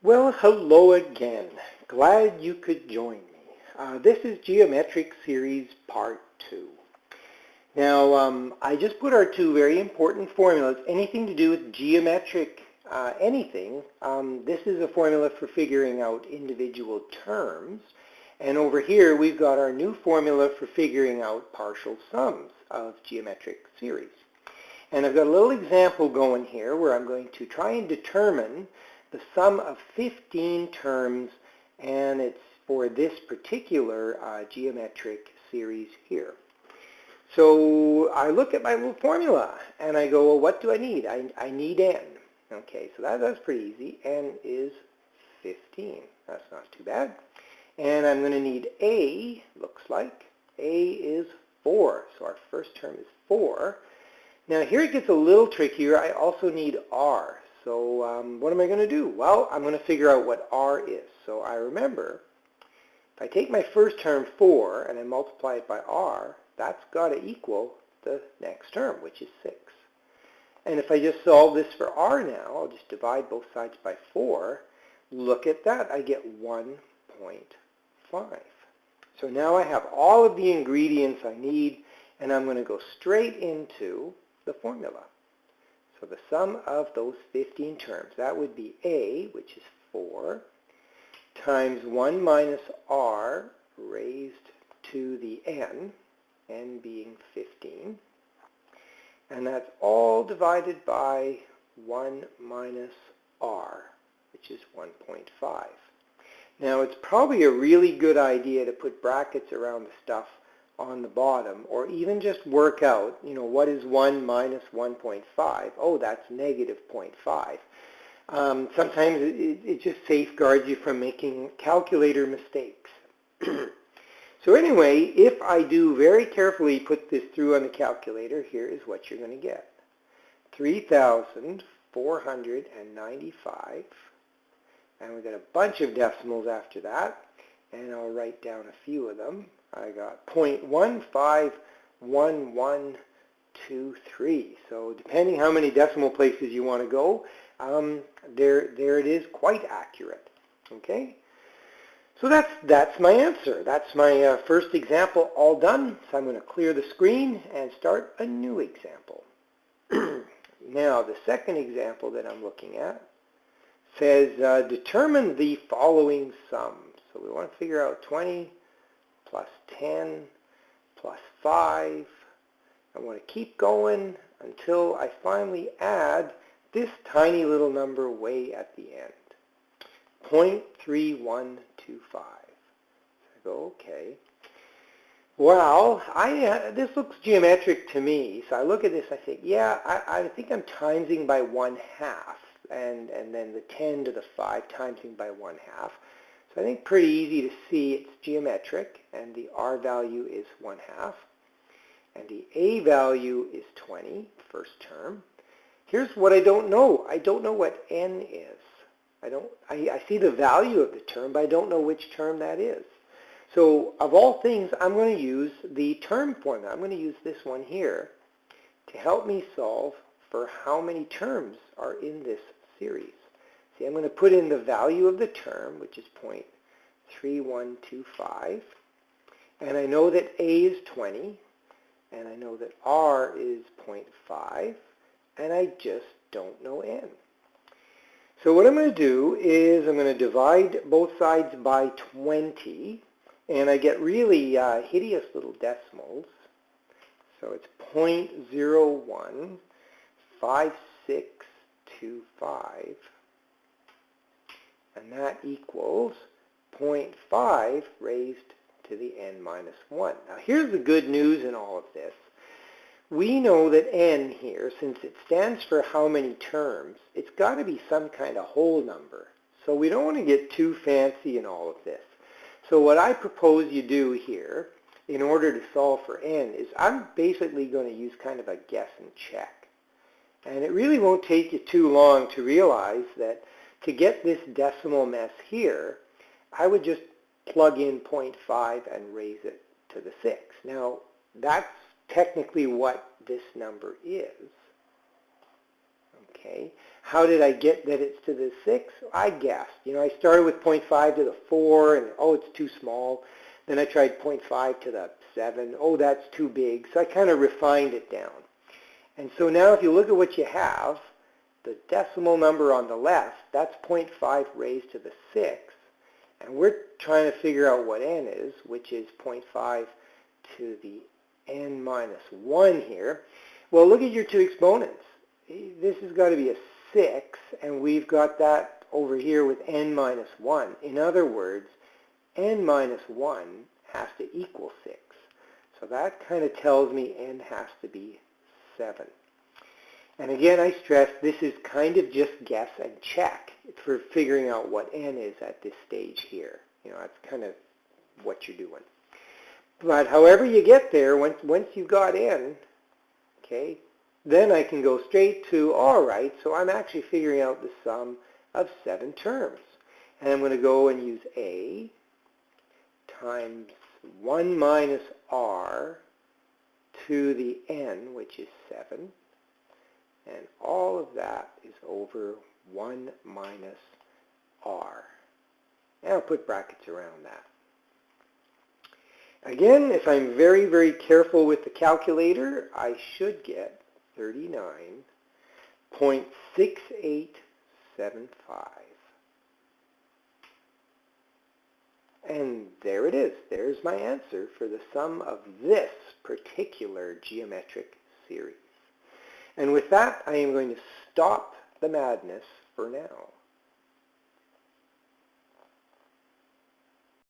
Well, hello again. Glad you could join me. This is Geometric Series Part 2. Now, I just put our two very important formulas, anything to do with geometric anything. This is a formula for figuring out individual terms. And over here, we've got our new formula for figuring out partial sums of geometric series. And I've got a little example going here where I'm going to try and determine the sum of 15 terms, and it's for this particular geometric series here. So I look at my little formula and I go, well, what do I need? I need n. Okay, so that's pretty easy. N is 15. That's not too bad. And I'm going to need a, looks like. A is 4. So our first term is 4. Now here it gets a little trickier. I also need r. So what am I going to do? Well, I'm going to figure out what r is. So I remember, if I take my first term 4 and I multiply it by r, that's got to equal the next term, which is 6. And if I just solve this for r now, I'll just divide both sides by 4. Look at that. I get 1.5. So now I have all of the ingredients I need, and I'm going to go straight into the formula. So the sum of those 15 terms, that would be a, which is 4, times 1 minus r raised to the n being 15. And that's all divided by 1 minus r, which is 1.5. Now it's probably a really good idea to put brackets around the stuff on the bottom, or even just work out, what is 1 minus 1.5? Oh, that's negative 0.5. Sometimes it just safeguards you from making calculator mistakes. So anyway, if I do very carefully put this through on the calculator, here is what you're going to get. 3,495. And we've got a bunch of decimals after that. And I'll write down a few of them. I got 0.151123. So depending how many decimal places you want to go, there it is, quite accurate. Okay? So that's my answer. That's my first example all done. So I'm going to clear the screen and start a new example. Now, the second example that I'm looking at says determine the following sums. So we want to figure out 20 plus 10 plus 5. I want to keep going until I finally add this tiny little number way at the end. 0.3125. So I go, okay. Well, this looks geometric to me. So I look at this, I think, yeah, I think I'm timesing by 1/2. And then the 10 to the 5 timesing by 1/2. So I think pretty easy to see it's geometric, and the r value is 1/2. And the a value is 20, first term. Here's what I don't know. I don't know what n is. I see the value of the term, but I don't know which term that is. So of all things, I'm going to use the term formula. I'm going to use this one here to help me solve for how many terms are in this series. See, I'm going to put in the value of the term, which is 0.3125. And I know that a is 20. And I know that r is 0.5. And I just don't know n. So what I'm going to do is I'm going to divide both sides by 20. And I get really hideous little decimals. So it's 0.015625. And that equals 0.5 raised to the n minus 1. Now here's the good news in all of this. We know that n here, since it stands for how many terms, it's got to be some kind of whole number. So we don't want to get too fancy in all of this. So what I propose you do here, in order to solve for n, is I'm basically going to use kind of a guess and check. And it really won't take you too long to realize that to get this decimal mess here, I would just plug in 0.5 and raise it to the 6. Now, that's technically what this number is. Okay. how did I get that it's to the 6? I guessed. I started with 0.5 to the 4, and oh, it's too small. Then I tried 0.5 to the 7. Oh, that's too big. So I kind of refined it down. And so now if you look at what you have, the decimal number on the left, that's 0.5 raised to the 6. And we're trying to figure out what n is, which is 0.5 to the n minus 1 here. Well, look at your two exponents. This has got to be a 6, and we've got that over here with n minus 1. In other words, n minus 1 has to equal 6. So that kind of tells me n has to be 7. And again, I stress this is kind of just guess and check for figuring out what n is at this stage here. That's kind of what you're doing. But however you get there, once you've got n, okay, then I can go straight to, all right, so I'm actually figuring out the sum of 7 terms. And I'm going to go and use a times 1 minus r to the n, which is 7. And all of that is over 1 minus r. And I'll put brackets around that. Again, if I'm very, very careful with the calculator, I should get 39.6875. And there it is. There's my answer for the sum of this particular geometric series. And with that, I am going to stop the madness for now.